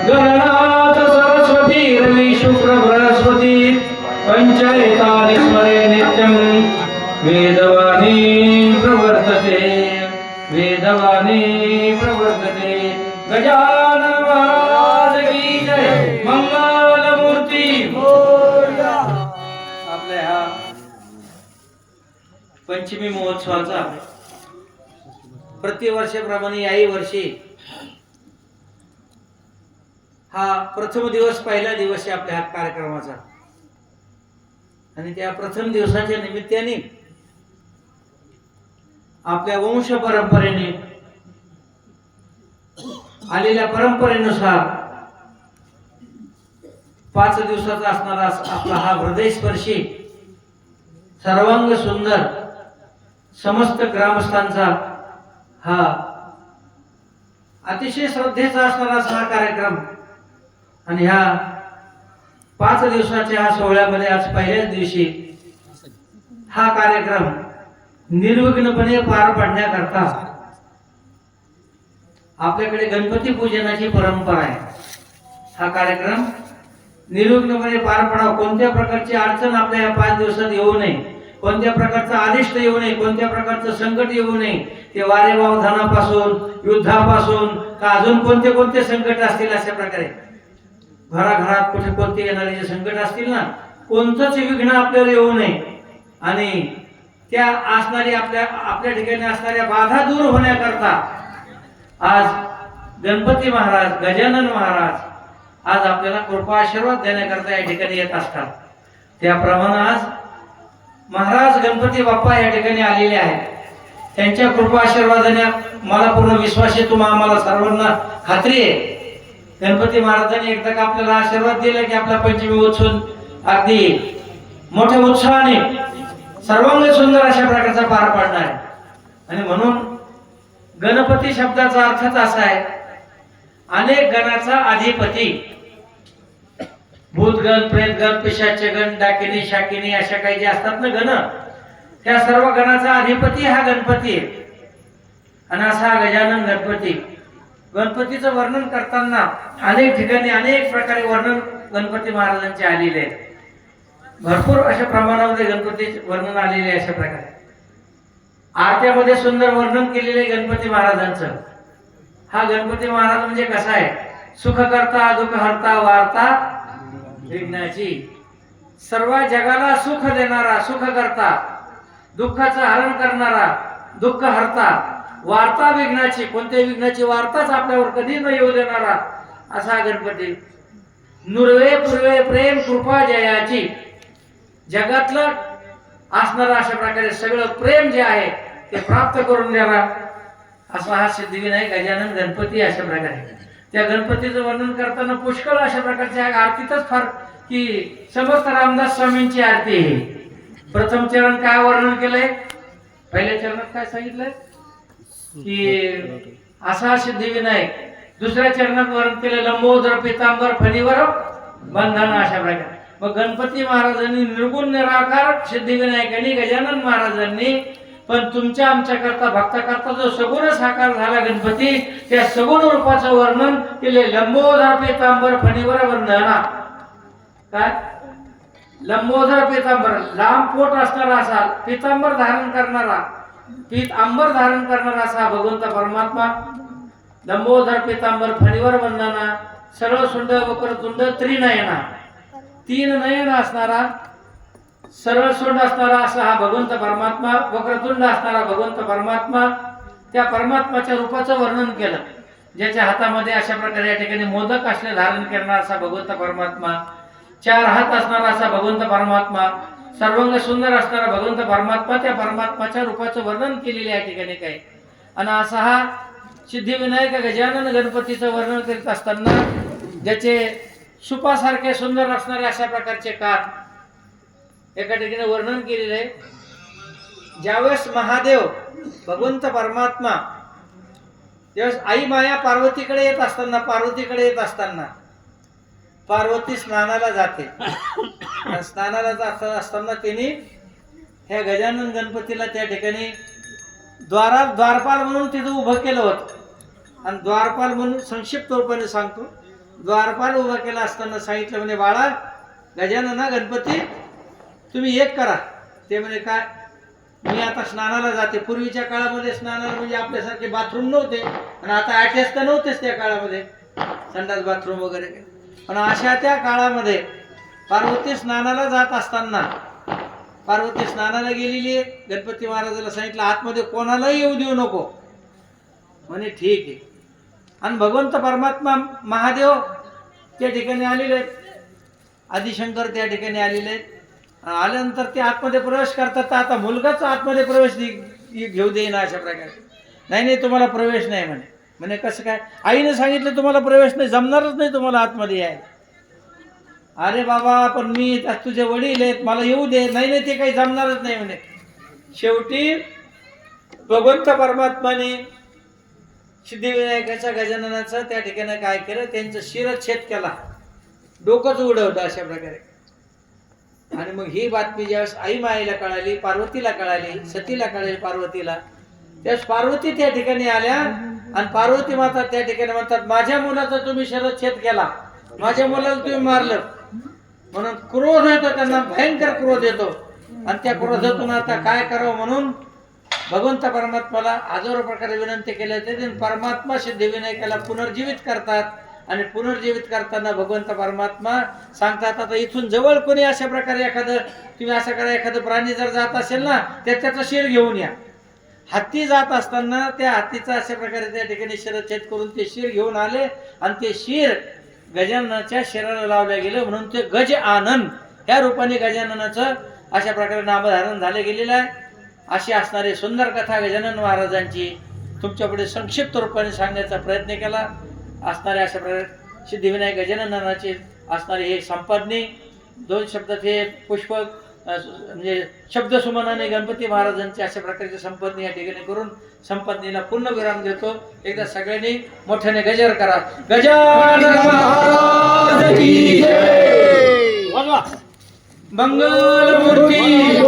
गणनाथ सरस्वती रवि शुक्र बृहस्पति पंचैतानि स्मरे नित्यं वेदवाणी प्रवर्तते गजानन महाराज की जय मंगलमूर्ती आपल्या ह्या पंचमी महोत्सवाचा प्रतिवर्षाप्रमाणे याही वर्षी हा प्रथम दिवस पहिला दिवस आहे आपल्या ह्या कार्यक्रमाचा आणि त्या प्रथम दिवसाच्या निमित्ताने आपल्या वंश परंपरेने आलेल्या परंपरेनुसार 5 दिवसाचा असणारा आपला हा हृदयस्पर्शी सर्वांग सुंदर समस्त ग्रामस्थांचा हा अतिशय श्रद्धेचा असणारा हा कार्यक्रम आणि ह्या 5 दिवसाच्या ह्या सोहळ्यामध्ये आज पहिल्याच दिवशी हा कार्यक्रम निर्विघ्नपणे पार पाडण्याकरता आपल्याकडे गणपती पूजनाची परंपरा आहे. हा कार्यक्रम निर्विघ्नपणे पार पडावा, कोणत्या प्रकारची अडचण आपल्या या 5 दिवसात येऊ नये, कोणत्या प्रकारचा अनिष्ट येऊ नये, कोणत्या प्रकारचं संकट येऊ नये. ते वारे वावधानापासून युद्धापासून का अजून कोणते कोणते संकट असतील अशा प्रकारे घराघरात कुठे कोणते येणारे जे संकट असतील ना, कोणतंच विघ्न आपल्याला येऊ नये आणि त्या असणारी आपल्या ठिकाणी असणाऱ्या बाधा दूर होण्याकरता आज गणपती महाराज गजानन महाराज आज आपल्याला कृपा आशीर्वाद देण्याकरता या ठिकाणी येत असतात. त्याप्रमाणे आज महाराज गणपती बाप्पा या ठिकाणी आलेले आहेत. त्यांच्या कृपा आशीर्वादाने मला पूर्ण विश्वास आहे, तुम्हा आम्हाला सर्वांना खात्री आहे. गणपती महाराजांनी एकदा का आपल्याला आशीर्वाद दिला की आपला पंचमी उत्सव अगदी मोठ्या उत्साहाने सर्वांग सुंदर अशा प्रकारचा पार पाडणार आहे. आणि म्हणून गणपती शब्दाचा अर्थच असा आहे, अनेक गणाचा अधिपती. भूतगण, प्रेतगण, पिशाचगण, डाकिनी, शाकिनी अशा काही जे असतात ना गण, त्या सर्व गणाचा अधिपती हा गणपती आहे. आणि असा गजानन गणपती. गणपतीचं वर्णन करताना अनेक ठिकाणी अनेक प्रकारे वर्णन गणपती महाराजांचे आलेले आहे. भरपूर अशा प्रमाणामध्ये गणपतीचे वर्णन आलेले आहे. अशा प्रकारे आरत्यामध्ये सुंदर वर्णन केलेले गणपती महाराजांचं. हा गणपती महाराज म्हणजे कसा आहे, सुख करता दुःख हरता वार्ता विघ्नाची. सर्व जगाला सुख देणारा, सुख करता, दुःखाचं हरण करणारा, दुःख हरता, वार्ता विघ्नाची, कोणत्याही विघ्नाची वार्ताच आपल्यावर कधी न येऊ देणारा असा गणपती. नुरवे पूर्वे प्रेम कृपा जयाची. जगातलं असणारा अशा प्रकारे सगळं प्रेम जे आहे ते प्राप्त करून द्यावा असा हा सिद्धिविनायक गजानन गणपती. अशा प्रकारे त्या गणपतीचं वर्णन करताना पुष्कळ अशा प्रकारच्या आरतीतच फार की समर्थ रामदास स्वामींची आरती आहे. प्रथम चरण काय वर्णन केलंय, पहिल्या चरणात काय सांगितलंय की असा सिद्धिविनायक. दुसऱ्या चरणात वर्णन केलं लंबोदर पितांबर फणीवर बंधन. अशा प्रकारे मग गणपती महाराजांनी निर्गुण निराकार सिद्धिविनायकांनी गजानन महाराजांनी पण तुमच्या आमच्या करता भक्ता करता जो सगुण साकार झाला गणपती, त्या सगुण रूपाचं वर्णन केले लंबोदर पितांबर फणीवर बंधना. काय लंबोदर पितांबर, लांब पोट असणारा असा, पितांबर धारण करणारा, अंबर धारण करणारा असा भगवंत परमात्मा. लंबोदर पितांबर फणीवर वंदना. सरळ सुंड वक्रतुंड त्रिनयना, 3 नयन असणारा, सरळ सोंड असणारा असा हा भगवंत परमात्मा, वक्रतुंड असणारा भगवंत परमात्मा. त्या परमात्माच्या रूपाचं वर्णन केलं, ज्याच्या हातामध्ये अशा प्रकारे या ठिकाणी मोदक असले धारण करणारा असा भगवंत परमात्मा, 4 हात असणारा असा भगवंत परमात्मा, सर्वांग सुंदर असणारा भगवंत परमात्मा. त्या परमात्माच्या रूपाचं वर्णन केलेले या ठिकाणी काय. आणि असा हा सिद्धिविनायक गजानन गणपतीचं वर्णन करीत असताना ज्याचे सुपासारखे सुंदर असणारे अशा प्रकारचे कान एका ठिकाणी वर्णन केलेले आहे. ज्यावेळेस महादेव भगवंत परमात्मा ज्यावेळेस आई माया पार्वतीकडे येत असताना पार्वती स्नानाला जाते. स्नानाला जात असताना त्यांनी ह्या गजानन गणपतीला त्या ठिकाणी द्वारपाल म्हणून तिथं उभं केलं होतं. आणि द्वारपाल म्हणून संक्षिप्त रूपाने सांगतो. द्वारपाल उभा केला असताना सांगितलं म्हणे, बाळा गजानना गणपती तुम्ही एक करा. ते म्हणे काय, मी आता स्नानाला जाते. पूर्वीच्या काळामध्ये स्नानाला म्हणजे आपल्यासारखे बाथरूम नव्हते आणि आता अटॅच तर नव्हतेच त्या काळामध्ये, संडास बाथरूम वगैरे. पण अशा त्या काळामध्ये पार्वती स्नानाला जात असताना, पार्वती स्नानाला गेलेली आहे. गणपती महाराजाला सांगितलं आतमध्ये कोणालाही येऊ देऊ नको. म्हणे ठीक आहे. आणि भगवंत परमात्मा महादेव त्या ठिकाणी आलेले आहेत, आदिशंकर त्या ठिकाणी आलेले आहेत. आल्यानंतर ते आतमध्ये प्रवेश करतात. तर आता मुलगाच आतमध्ये प्रवेश घेऊ देईना अशा प्रकारे. नाही तुम्हाला प्रवेश नाही म्हणे. म्हणे कसं काय, आईने सांगितलं तुम्हाला प्रवेश नाही, जमणारच नाही तुम्हाला आतमध्ये यायला. अरे बाबा पण मी तुझे वडील आहेत, मला येऊ दे. नाही ते काही जमणारच नाही म्हणे. शेवटी भगवंत परमात्माने सिद्धिविनायकाच्या गजाननाचं त्या ठिकाणी काय केलं, त्यांचं शिरच्छेद केला, डोकंच उडवलं अशा प्रकारे. आणि मग ही बातमी ज्यावेळेस आई माईला कळाली, पार्वतीला कळाली, सतीला कळाली पार्वतीला, त्यावेळेस पार्वती त्या ठिकाणी आल्या. आणि पार्वती माता त्या ठिकाणी म्हणतात, माझ्या मुलाचा तुम्ही शिरच्छेद केला, माझ्या मुलाला तुम्ही मारलं. म्हणून क्रोध येतो त्यांना, भयंकर क्रोध येतो. आणि त्या क्रोधातून आता काय करावं म्हणून भगवंत परमात्माला आजोर प्रकारे विनंती केल्या जाते. परमात्मा सिद्धिविनायकाला पुनर्जीवित करतात. आणि पुनर्जीवित करताना भगवंत परमात्मा सांगतात, आता इथून जवळ कोणी अशा प्रकारे एखादं तुम्ही असं करा, एखादं प्राणी जर जात असेल ना त्याचं शिर घेऊन या. हत्ती जात असताना त्या हत्तीचा अशा प्रकारे त्या ठिकाणी शिरच्छेद करून ते शिर घेऊन आले. आणि ते शिर गजाननाच्या शिराला लावलं गेलं, म्हणून ते गज आनंद या रूपाने गजाननाचं अशा प्रकारे नामधारण झाले गेलेलं आहे. अशी असणारी सुंदर कथा गजानन महाराजांची तुमच्यापुढे संक्षिप्त रूपाने सांगण्याचा प्रयत्न केला. असणारे अशा प्रकारे सिद्धिविनायक गजाननाचे असणारे हे संपदनी 2 शब्दात हे पुष्प म्हणजे शब्दसुमनाने गणपती महाराजांचे अशा प्रकारचे संपदनी या ठिकाणी करून संपदनीला पूर्ण विराम देतो. एकदा सगळ्यांनी मोठ्याने गजर करा. गजानन महाराज की जय. मंगल मूर्ती